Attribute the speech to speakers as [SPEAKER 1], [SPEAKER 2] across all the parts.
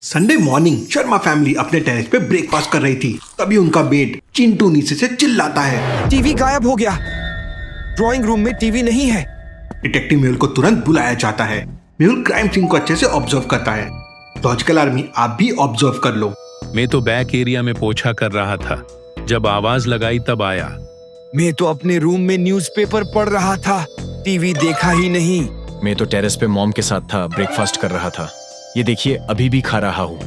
[SPEAKER 1] Sunday morning Sharma family अपने terrace पे breakfast कर रही थी। तभी उनका बेट चिंटू नीचे से चिल्लाता है,
[SPEAKER 2] टीवी गायब हो गया। ड्राइंग रूम में टीवी नहीं है।
[SPEAKER 1] डिटेक्टिव मेहुल को तुरंत बुलाया जाता है। मेहुल क्राइम सीन को अच्छे से ऑब्जर्व करता है। लॉजिकल आर्मी आप भी ऑब्जर्व कर लो।
[SPEAKER 3] मैं तो बैक एरिया में पोछा कर रहा था, जब आवाज लगाई तब आया।
[SPEAKER 2] मैं तो अपने रूम में न्यूज़पेपर पढ़ रहा था, टीवी देखा ही नहीं।
[SPEAKER 4] मैं तो टेरेस पे मॉम के साथ था, ब्रेकफास्ट कर रहा था। ये देखिए अभी भी खा रहा हूँ।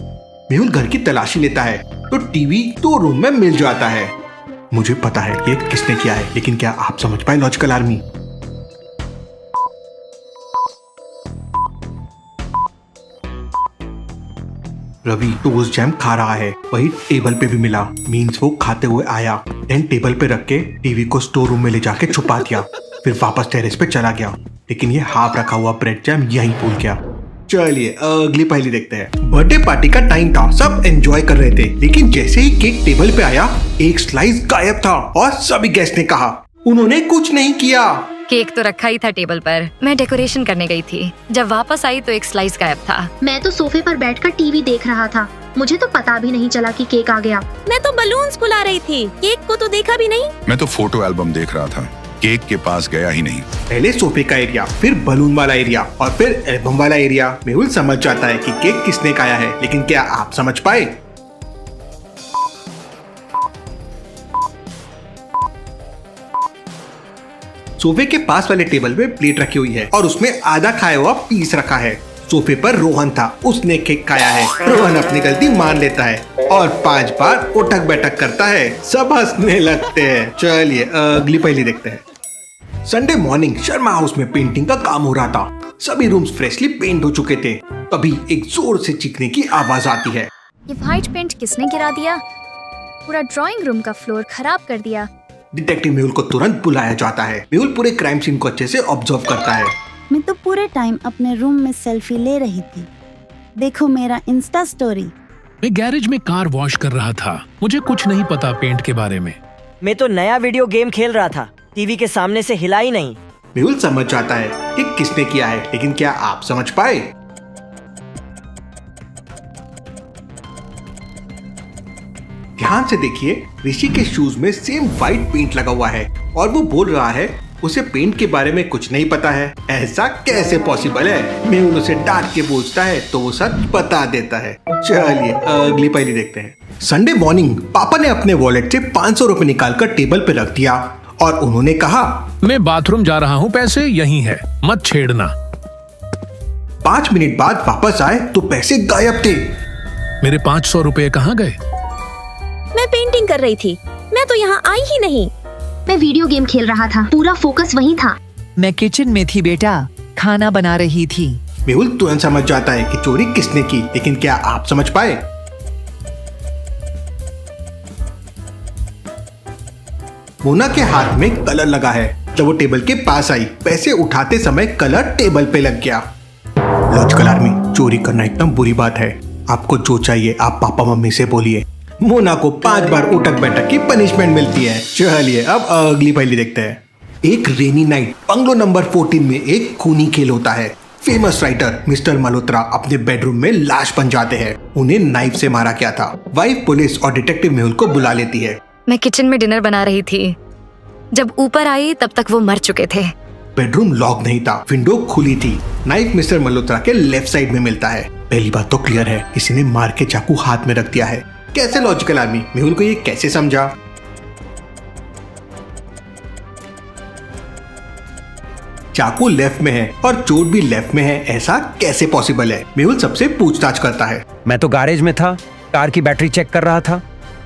[SPEAKER 1] मेहुल घर की तलाशी लेता है तो टीवी तो रूम में मिल जाता है। मुझे पता है ये किसने किया है, लेकिन क्या आप समझ पाए लॉजिकल आर्मी? रवि तो उस जैम खा रहा है, वही टेबल पे भी मिला। मीन्स वो खाते हुए आया, देन टेबल पे रख के टीवी को स्टोर रूम में ले जाके छुपा दिया, फिर वापस टेरेस पे चला गया। लेकिन ये हाफ रखा हुआ ब्रेड जैम यहीं भूल गया। चलिए अगली पहेली देखते हैं। बर्थडे पार्टी का टाइम था, सब एंजॉय कर रहे थे, लेकिन जैसे ही केक टेबल पे आया एक स्लाइस गायब था और सभी गेस्ट ने कहा उन्होंने कुछ नहीं किया।
[SPEAKER 5] केक तो रखा ही था टेबल पर, मैं डेकोरेशन करने गई थी। जब वापस आई तो एक स्लाइस गायब था।
[SPEAKER 6] मैं तो सोफे पर बैठकर टीवी देख रहा था, मुझे तो पता भी नहीं चला कि केक आ गया।
[SPEAKER 7] मैं तो बलून्स फुला रही थी, केक को तो देखा भी नहीं।
[SPEAKER 8] मैं तो फोटो एल्बम देख रहा था, केक के पास गया ही नहीं।
[SPEAKER 1] पहले सोफे का एरिया, फिर बलून वाला एरिया और फिर एल्बम वाला एरिया। मेहुल समझ जाता है कि केक किसने खाया है, लेकिन क्या आप समझ पाए? सोफे के पास वाले टेबल पे प्लेट रखी हुई है और उसमें आधा खाया हुआ पीस रखा है। सोफे पर रोहन था, उसने केक खाया है। रोहन अपनी गलती मान लेता है और 5 बार उठक बैठक करता है। सब हंसने लगते हैं। चलिए अगली पहेली देखते हैं। संडे मॉर्निंग शर्मा हाउस में पेंटिंग का काम हो रहा था। सभी रूम्स फ्रेशली पेंट हो चुके थे। तभी एक जोर से चीखने की आवाज आती है।
[SPEAKER 9] ये व्हाइट पेंट किसने गिरा दिया? पूरा ड्राइंग रूम का फ्लोर खराब कर दिया।
[SPEAKER 1] डिटेक्टिव मेहुल को तुरंत बुलाया जाता है। मेहुल पूरे क्राइम सीन को अच्छे से ऑब्जर्व करता है।
[SPEAKER 10] मैं तो पूरे टाइम अपने रूम में सेल्फी ले रही थी। देखो मेरा इंस्टा स्टोरी।
[SPEAKER 3] मैं गैरेज में कार वॉश कर रहा था, मुझे कुछ नहीं पता पेंट के बारे में।
[SPEAKER 11] मैं तो नया वीडियो गेम खेल रहा था, टीवी के सामने से हिला ही नहीं।
[SPEAKER 1] मेहुल समझ जाता है कि किसने किया है, लेकिन क्या आप समझ पाए? ध्यान से देखिए, ऋषि के शूज में सेम व्हाइट पेंट लगा हुआ है और वो बोल रहा है उसे पेंट के बारे में कुछ नहीं पता है। ऐसा कैसे पॉसिबल है? मेहुल उसे डांट के पूछता है तो वो सच बता देता है। चलिए अगली पहेली देखते हैं। संडे मॉर्निंग पापा ने अपने वॉलेट से 500 रुपए निकालकर टेबल पे रख दिया और उन्होंने कहा,
[SPEAKER 3] मैं बाथरूम जा रहा हूँ, पैसे यहीं है, मत छेड़ना।
[SPEAKER 1] 5 मिनट बाद वापस आए तो पैसे गायब थे।
[SPEAKER 3] मेरे 500 रुपए कहाँ गए?
[SPEAKER 7] मैं पेंटिंग कर रही थी, मैं तो यहाँ आई ही नहीं।
[SPEAKER 6] मैं वीडियो गेम खेल रहा था, पूरा फोकस वहीं था।
[SPEAKER 12] मैं किचन में थी बेटा, खाना बना रही थी।
[SPEAKER 1] मेहुल तुरंत समझ जाता है कि चोरी किसने की, लेकिन क्या आप समझ पाए? मोना के हाथ में कलर लगा है। जब वो टेबल के पास आई, पैसे उठाते समय कलर टेबल पे लग गया। लॉजिकल आर्मी, चोरी करना इतना बुरी बात है। आपको जो चाहिए आप पापा मम्मी से बोलिए। मोना को 5 बार उठक बैठक की पनिशमेंट मिलती है। चलिए अब अगली पहेली देखते हैं। एक रेनी नाइट बंगलो नंबर 14 में एक खूनी खेल होता है। फेमस राइटर मिस्टर मल्होत्रा अपने बेडरूम में लाश बन जाते हैं। उन्हें नाइफ से मारा गया था। वाइफ पुलिस और डिटेक्टिव मेहुल को बुला लेती है।
[SPEAKER 5] मैं किचन में डिनर बना रही थी, जब ऊपर आई तब तक वो मर चुके थे।
[SPEAKER 1] बेडरूम लॉक नहीं था, विंडो खुली थी। नाइफ मिस्टर मल्होत्रा के लेफ्ट साइड में मिलता है। पहली बात तो क्लियर है, किसी ने मार के चाकू हाथ में रख दिया है। कैसे लॉजिकल आर्मी? मेहुल को ये कैसे समझा? चाकू लेफ्ट में है और चोट भी लेफ्ट में है, ऐसा कैसे पॉसिबल है? मेहुल सबसे पूछताछ करता है।
[SPEAKER 11] मैं तो गैरेज में था, कार की बैटरी चेक कर रहा था,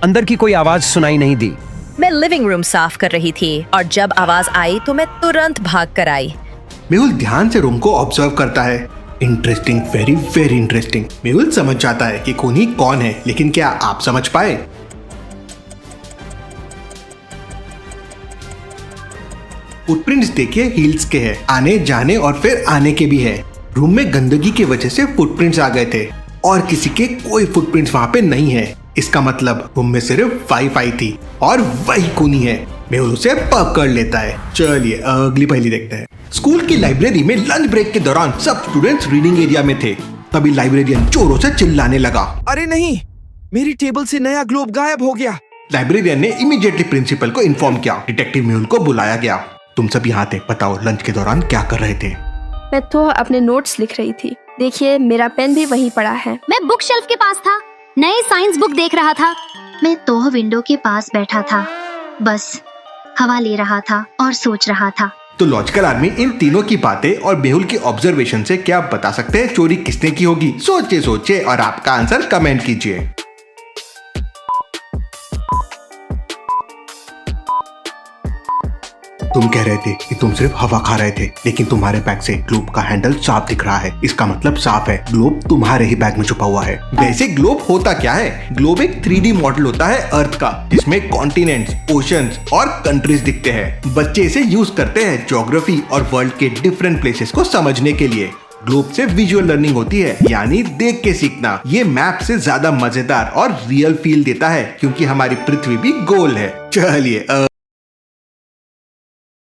[SPEAKER 11] अंदर की कोई आवाज सुनाई नहीं दी।
[SPEAKER 7] मैं लिविंग रूम साफ कर रही थी और जब आवाज आई तो मैं तुरंत भाग कर आई।
[SPEAKER 1] मेहुल ध्यान से रूम को ऑब्जर्व करता है। Interesting, very very interesting. Mehul समझ जाता है कि खूनी कौन है, लेकिन क्या आप समझ पाए? फुटप्रिंट्स देखिए, हील्स के हैं, आने जाने और फिर आने के भी है। रूम में गंदगी की वजह से फुटप्रिंट्स आ गए थे और किसी के कोई फुटप्रिंट्स वहां पे नहीं है। इसका मतलब रूम में सिर्फ वाइफ आई थी और वही खूनी है। मेहुल उसे पकड़ लेता है। चलिए अगली पहेली देखते हैं। स्कूल की लाइब्रेरी में लंच ब्रेक के दौरान सब स्टूडेंट्स रीडिंग एरिया में थे। तभी लाइब्रेरियन जोरों से चिल्लाने लगा।
[SPEAKER 2] अरे नहीं, मेरी टेबल से नया ग्लोब गायब हो गया।
[SPEAKER 1] लाइब्रेरियन ने इमीडिएटली प्रिंसिपल को इन्फॉर्म किया। डिटेक्टिव मेहुल को बुलाया गया। तुम सब यहाँ थे, बताओ लंच के दौरान क्या कर रहे थे?
[SPEAKER 9] मैं तो अपने नोट्स लिख रही थी। देखिए मेरा पेन भी वहीं पड़ा है।
[SPEAKER 6] मैं बुक शेल्फ के पास था, नई साइंस बुक देख रहा था। मैं तो विंडो के पास बैठा था, बस हवा ले रहा था और सोच रहा था।
[SPEAKER 1] तो लॉजिकल आर्मी इन तीनों की बातें और मेहुल की ऑब्जर्वेशन से क्या बता सकते हैं चोरी किसने की होगी? सोचिए और आपका आंसर कमेंट कीजिए। तुम कह रहे थे कि तुम सिर्फ हवा खा रहे थे, लेकिन तुम्हारे बैग से ग्लोब का हैंडल साफ दिख रहा है। इसका मतलब साफ है ग्लोब तुम्हारे ही बैग में छुपा हुआ है। वैसे ग्लोब होता क्या है? ग्लोब एक 3D मॉडल होता है अर्थ का, जिसमें कॉन्टिनेंट्स, ओशंस और कंट्रीज दिखते हैं। बच्चे इसे यूज करते हैं ज्योग्राफी और वर्ल्ड के डिफरेंट प्लेसेस को समझने के लिए। ग्लोब से विजुअल लर्निंग होती है, यानी देख के सीखना। ये मैप से ज्यादा मजेदार और रियल फील देता है, क्योंकि हमारी पृथ्वी भी गोल है। चलिए